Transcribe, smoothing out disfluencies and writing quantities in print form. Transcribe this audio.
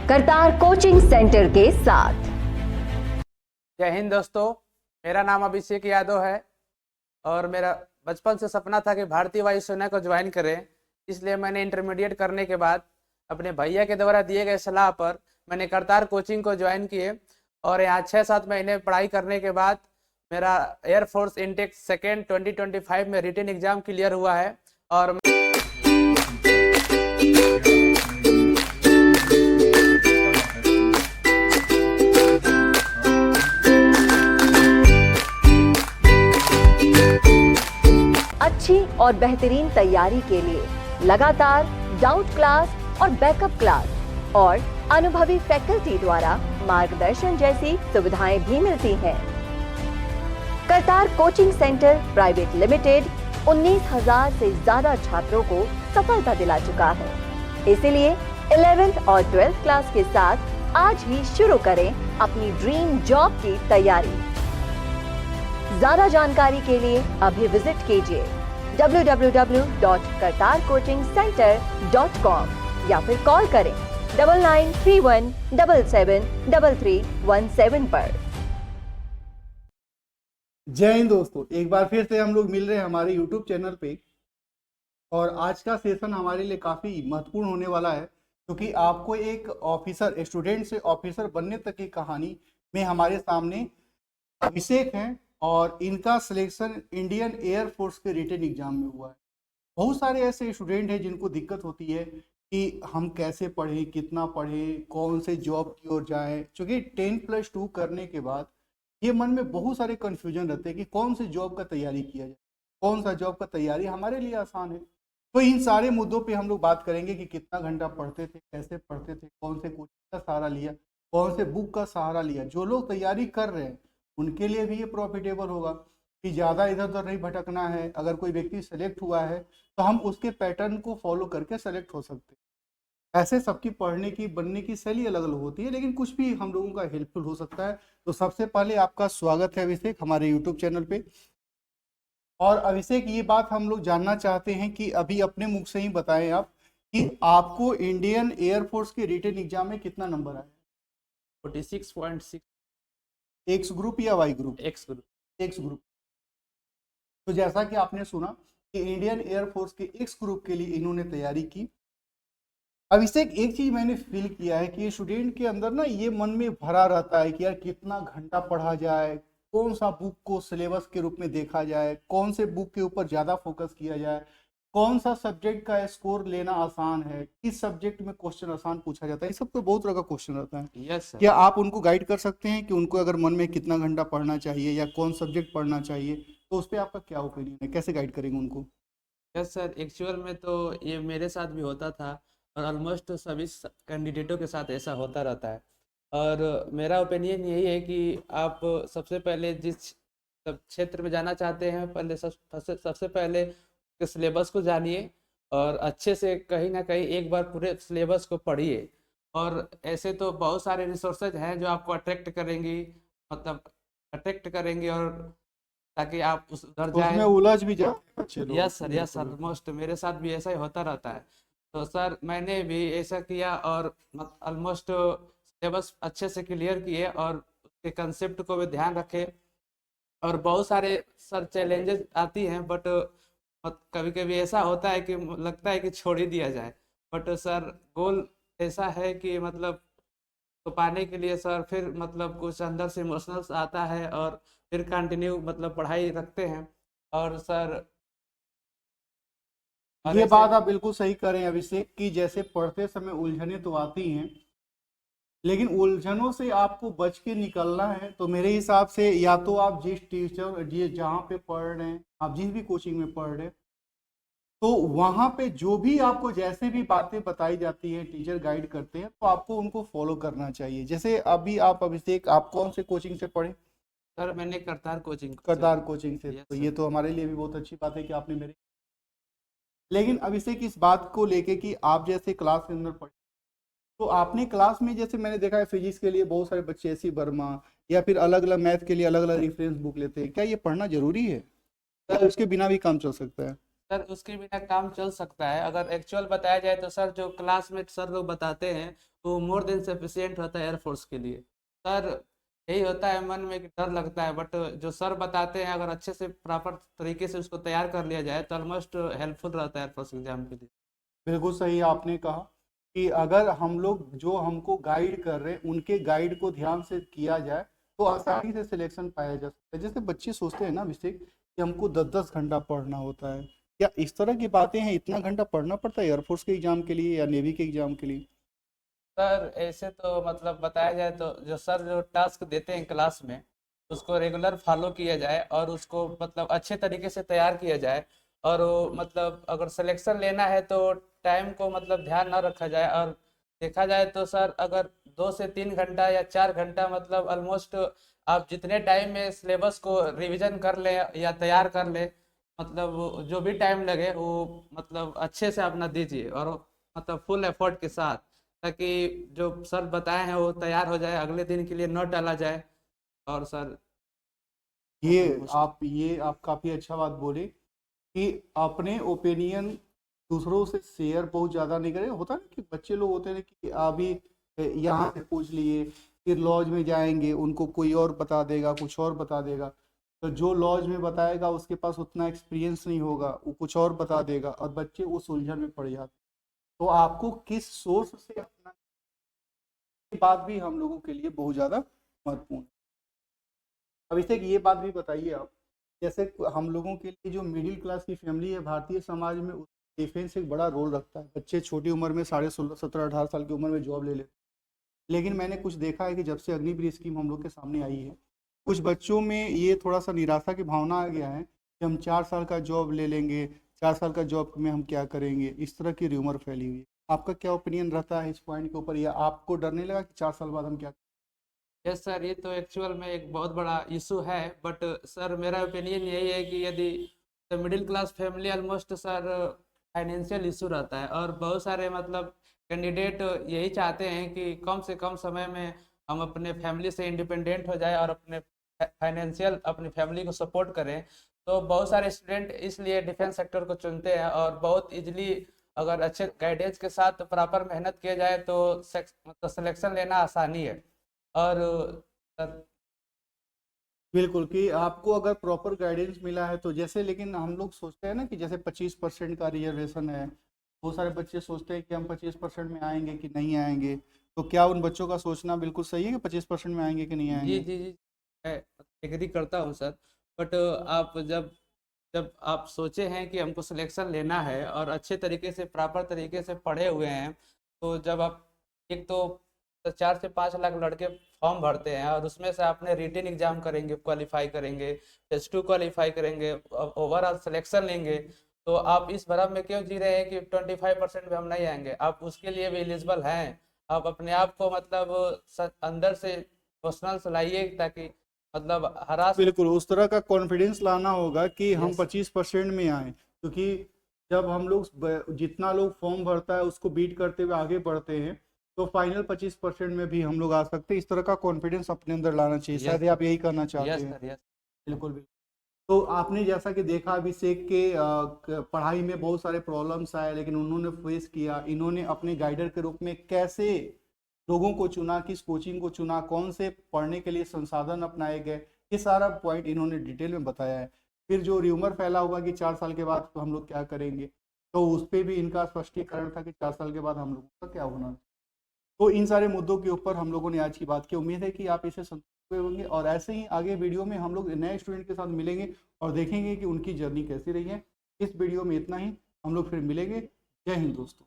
Kartar coaching centre के साथ। जय हिंद दोस्तों, मेरा नाम अभिषेक यादव है और मेरा बचपन से सपना था कि भारतीय वायुसेना को ज्वाइन करें। इसलिए मैंने इंटरमीडिएट करने के बाद अपने भैया के द्वारा दिए गए सलाह पर मैंने करतार कोचिंग को ज्वाइन किए और यहाँ 6-7 महीने पढ़ाई करने के बाद मेरा एयरफोर्स इनटेक सेकेंड 2025 में रिटन एग्जाम क्लियर हुआ है। और अच्छी और बेहतरीन तैयारी के लिए लगातार डाउट क्लास और बैकअप क्लास और अनुभवी फैकल्टी द्वारा मार्गदर्शन जैसी सुविधाएं भी मिलती हैं। Kartar coaching centre private limited 19,000 से ज्यादा छात्रों को सफलता दिला चुका है। इसलिए 11th और 12th क्लास के साथ आज ही शुरू करें अपनी ड्रीम जॉब की तैयारी। ज्यादा जानकारी के लिए अभी विजिट कीजिए www.kartarcoachingcenter.com या फिर कॉल करें 9931773317 पर। जय हिंद दोस्तों, एक बार फिर से हम लोग मिल रहे हैं हमारे YouTube चैनल पे और आज का सेशन हमारे लिए काफ़ी महत्वपूर्ण होने वाला है क्योंकि आपको एक ऑफिसर, स्टूडेंट से ऑफिसर बनने तक की कहानी में हमारे सामने अभिषेक हैं और इनका सिलेक्शन इंडियन एयरफोर्स के रिटन एग्जाम में हुआ है। बहुत सारे ऐसे स्टूडेंट हैं जिनको दिक्कत होती है कि हम कैसे पढ़ें, कितना पढ़ें, कौन से जॉब की ओर जाएं। क्योंकि 10+2 करने के बाद ये मन में बहुत सारे कन्फ्यूजन रहते हैं कि कौन से जॉब का तैयारी किया जाए, कौन सा जॉब का तैयारी हमारे लिए आसान है। तो इन सारे मुद्दों पे हम लोग बात करेंगे कि कितना घंटा पढ़ते थे, कैसे पढ़ते थे, कौन से कोचिंग का सहारा लिया, कौन से बुक का सहारा लिया। जो लोग तैयारी कर रहे हैं उनके लिए भी ये प्रॉफिटेबल होगा कि ज़्यादा इधर उधर नहीं भटकना है। अगर कोई व्यक्ति सेलेक्ट हुआ है तो हम उसके पैटर्न को फॉलो करके सेलेक्ट हो सकते हैं। ऐसे सबकी पढ़ने की, बनने की शैली अलग अलग होती है, लेकिन कुछ भी हम लोगों का हेल्पफुल हो सकता है। तो सबसे पहले आपका स्वागत है अभिषेक हमारे यूट्यूब चैनल पे। और अभिषेक, ये बात हम लोग जानना चाहते हैं कि अभी अपने मुख से ही बताएं आप कि आपको इंडियन एयरफोर्स के रिटन एग्जाम में कितना नंबर आया? 46.6। एक्स ग्रुप या Y group? X group. X group. तो जैसा कि आपने सुना कि इंडियन एयरफोर्स के एक्स ग्रुप के लिए इन्होंने तैयारी की। अभिषेक, एक चीज मैंने फील किया है कि स्टूडेंट के अंदर ना ये मन में भरा रहता है कि यार कितना घंटा पढ़ा जाए, कौन सा बुक को सिलेबस के रूप में देखा जाए, कौन से बुक के ऊपर ज्यादा फोकस किया जाए, कौन सा सब्जेक्ट का स्कोर लेना आसान है, किस सब्जेक्ट में क्वेश्चन आसान पूछा जाता है। ये सब तो बहुत तरह का क्वेश्चन रहता है। Yes sir. क्या आप उनको गाइड कर सकते हैं कि उनको अगर मन में कितना घंटा पढ़ना चाहिए या कौन सब्जेक्ट पढ़ना चाहिए, तो उस पर आपका क्या ओपिनियन है, कैसे गाइड करेंगे उनको? यस सर, एक्चुअल में तो ये मेरे साथ भी होता था और ऑलमोस्ट सभी कैंडिडेटों के साथ ऐसा होता रहता है। और मेरा ओपिनियन यही है कि आप सबसे पहले जिस क्षेत्र में जाना चाहते हैं, पहले सबसे पहले सिलेबस को जानिए और अच्छे से कहीं ना कहीं एक बार पूरे सिलेबस को पढ़िए। और ऐसे तो बहुत सारे रिसोर्सेज हैं जो आपको अट्रैक्ट करेंगी, मतलब अट्रैक्ट करेंगे और ताकि आप उधर उसमें जाए। उलझ भी जाते हैं बच्चे लोग। Yes sir, yes sir, most मेरे साथ भी ऐसा ही होता रहता है। तो सर मैंने भी ऐसा किया और ऑलमोस्ट सिलेबस अच्छे से क्लियर किए और उसके कंसेप्ट को भी ध्यान रखे। और बहुत सारे सर चैलेंजेस आती हैं, बट कभी कभी ऐसा होता है कि लगता है कि छोड़ ही दिया जाए। बट सर गोल ऐसा है कि मतलब तो पाने के लिए सर फिर मतलब कुछ अंदर से इमोशनल्स आता है और फिर कंटिन्यू मतलब पढ़ाई रखते हैं। और सर और ये ऐसे बात आप बिल्कुल सही करें अभिषेक कि जैसे पढ़ते समय उलझने तो आती हैं, लेकिन उलझनों से आपको बच के निकलना है। तो मेरे हिसाब से या तो आप जिस टीचर जहाँ पे पढ़ रहे हैं, आप जिस भी कोचिंग में पढ़ रहे हैं, तो वहाँ पे जो भी आपको जैसे भी बातें बताई जाती हैं, टीचर गाइड करते हैं, तो आपको उनको फॉलो करना चाहिए। जैसे अभी आप अभिषेक, आप कौन से कोचिंग से पढ़े? सर मैंने करतार कोचिंग करतार कोचिंग से। यस तो सर। ये तो हमारे लिए भी बहुत अच्छी बात है कि आपने मेरे। लेकिन अभिषेक, इस बात को लेके कि आप जैसे क्लास के अंदर पढ़े, तो आपने क्लास में जैसे मैंने देखा है फिजिक्स के लिए बहुत सारे बच्चे ऐसी वर्मा या फिर अलग अलग मैथ के लिए अलग अलग रेफरेंस बुक लेते हैं, क्या ये पढ़ना जरूरी है? उसके बिना भी काम चल सकता है? सर उसके बिना काम चल सकता है। अगर एक्चुअल बताया जाए तो सर जो क्लासमेट सर लोग बताते हैं वो मोर देन सफिशियंट होता है एयरफोर्स के लिए। सर यही होता है मन में कि डर लगता है, बट जो सर बताते हैं अगर अच्छे से प्रॉपर तरीके से उसको तैयार कर लिया जाए तो ऑलमोस्ट हेल्पफुल रहता है एयरफोर्स एग्जाम के लिए। बिल्कुल सही आपने कहा कि अगर हम लोग जो हमको गाइड कर रहे हैं उनके गाइड को ध्यान से किया जाए तो आसानी से सिलेक्शन पाया जा सकता है। जैसे बच्चे सोचते हैं ना अभिषेक कि हमको 10-10 घंटा पढ़ना होता है, क्या इस तरह की बातें हैं? इतना घंटा पढ़ना पड़ता है एयरफोर्स के एग्जाम के लिए या नेवी के एग्जाम के लिए? सर ऐसे तो मतलब बताया जाए तो जो सर जो टास्क देते हैं क्लास में उसको रेगुलर फॉलो किया जाए और उसको मतलब अच्छे तरीके से तैयार किया जाए। और वो मतलब अगर सिलेक्शन लेना है तो टाइम को मतलब ध्यान ना रखा जाए। और देखा जाए तो सर अगर 2 से 3 घंटा या 4 घंटा मतलब ऑलमोस्ट आप जितने टाइम में सिलेबस को रिवीजन कर लें या तैयार कर लें, मतलब वो जो भी टाइम लगे वो मतलब अच्छे से अपना दीजिए और मतलब फुल एफर्ट के साथ, ताकि जो सर बताए हैं वो तैयार हो जाए, अगले दिन के लिए न टाला जाए। और सर ये आप काफ़ी अच्छा बात बोले कि अपने ओपिनियन दूसरों से शेयर बहुत ज़्यादा नहीं करें। होता है ना कि बच्चे लोग होते हैं कि अभी यहाँ से पूछ लिए, फिर लॉज में जाएंगे उनको कोई और बता देगा, कुछ और बता देगा। तो जो लॉज में बताएगा उसके पास उतना एक्सपीरियंस नहीं होगा, वो कुछ और बता देगा और बच्चे उस उलझन में पड़ जाते हैं। तो आपको किस सोर्स से अपना, ये बात भी हम लोगों के लिए बहुत ज़्यादा महत्वपूर्ण है। अभिषेक ये बात भी बताइए आप, जैसे हम लोगों के लिए जो मिडिल क्लास की फैमिली है भारतीय समाज में, डिफेंस एक बड़ा रोल रखता है। बच्चे छोटी उम्र में 16.5 17 18 साल की उम्र में जॉब ले लेते हैं। लेकिन मैंने कुछ देखा है कि जब से अग्निवीर स्कीम हम लोग के सामने आई है, कुछ बच्चों में ये थोड़ा सा निराशा की भावना आ गया है कि हम 4 साल का जॉब ले लेंगे, 4 साल का जॉब में हम क्या करेंगे, इस तरह की र्यूमर फैली हुई है। आपका क्या ओपिनियन रहता है इस पॉइंट के ऊपर, या आपको डर नहीं लगा कि 4 साल बाद हम क्या? यस सर, ये तो एक्चुअल में एक बहुत बड़ा इशू है। बट सर मेरा ओपिनियन यही है कि यदि middle class family almost sir financial issue रहता है और बहुत सारे मतलब कैंडिडेट यही चाहते हैं कि कम से कम समय में हम अपने फैमिली से इंडिपेंडेंट हो जाए और अपने फाइनेंशियल अपनी फैमिली को सपोर्ट करें। तो बहुत सारे स्टूडेंट इसलिए डिफेंस सेक्टर को चुनते हैं और बहुत इजली अगर अच्छे गाइडेंस के साथ प्रॉपर मेहनत किया जाए तो मतलब सिलेक्शन लेना आसानी है। और सर बिल्कुल कि आपको अगर प्रॉपर गाइडेंस मिला है तो जैसे, लेकिन हम लोग सोचते हैं ना कि जैसे 25% का रिजर्वेशन है, बहुत सारे बच्चे सोचते हैं कि हम 25% में आएंगे कि नहीं आएंगे। तो क्या उन बच्चों का सोचना बिल्कुल सही है कि 25% में आएंगे कि नहीं जी आएंगे? जी जी, मैं एग्री करता हूँ सर। बट आप जब जब आप सोचे हैं कि हमको सिलेक्शन लेना है और अच्छे तरीके से प्रॉपर तरीके से पढ़े हुए हैं, तो जब आप एक तो 4 से 5 लाख लड़के फॉर्म भरते हैं और उसमें से आपने रिटन एग्जाम करेंगे, क्वालिफाई करेंगे, टेस्ट 2 क्वालिफाई करेंगे, ओवरऑल सिलेक्शन लेंगे, तो आप इस भ्रम में क्यों जी रहे हैं कि 25% में हम नहीं आएंगे? आप उसके लिए भी एलिजिबल हैं। आप अपने आप को मतलब अंदर से इमोशनल लाइए ताकि मतलब हरास। बिल्कुल उस तरह का कॉन्फिडेंस लाना होगा कि हम यस 25% में आए, क्योंकि जब हम लोग जितना लोग फॉर्म भरता है उसको बीट करते हुए आगे बढ़ते हैं तो फाइनल 25% में भी हम लोग आ सकते हैं। इस तरह का कॉन्फिडेंस अपने अंदर लाना चाहिए, यस शायद ये आप यही करना चाहते यस हैं। Sir yes. बिल्कुल बिल्कुल। तो आपने जैसा कि देखा अभिषेक के पढ़ाई में बहुत सारे प्रॉब्लम्स आए, लेकिन उन्होंने फेस किया। इन्होंने अपने गाइडर के रूप में कैसे लोगों को चुना, किस कोचिंग को चुना, कौन से पढ़ने के लिए संसाधन अपनाए गए, ये सारा पॉइंट इन्होंने डिटेल में बताया है। फिर जो र्यूमर फैला हुआ कि 4 साल के बाद हम लोग क्या करेंगे, तो उस पर भी इनका स्पष्टीकरण था कि 4 साल के बाद हम लोगों का क्या होना। तो इन सारे मुद्दों के ऊपर हम लोगों ने आज की बात की। उम्मीद है कि आप इसे संतुष्ट हुए होंगे और ऐसे ही आगे वीडियो में हम लोग नए स्टूडेंट के साथ मिलेंगे और देखेंगे कि उनकी जर्नी कैसी रही है। इस वीडियो में इतना ही, हम लोग फिर मिलेंगे। जय हिंद दोस्तों।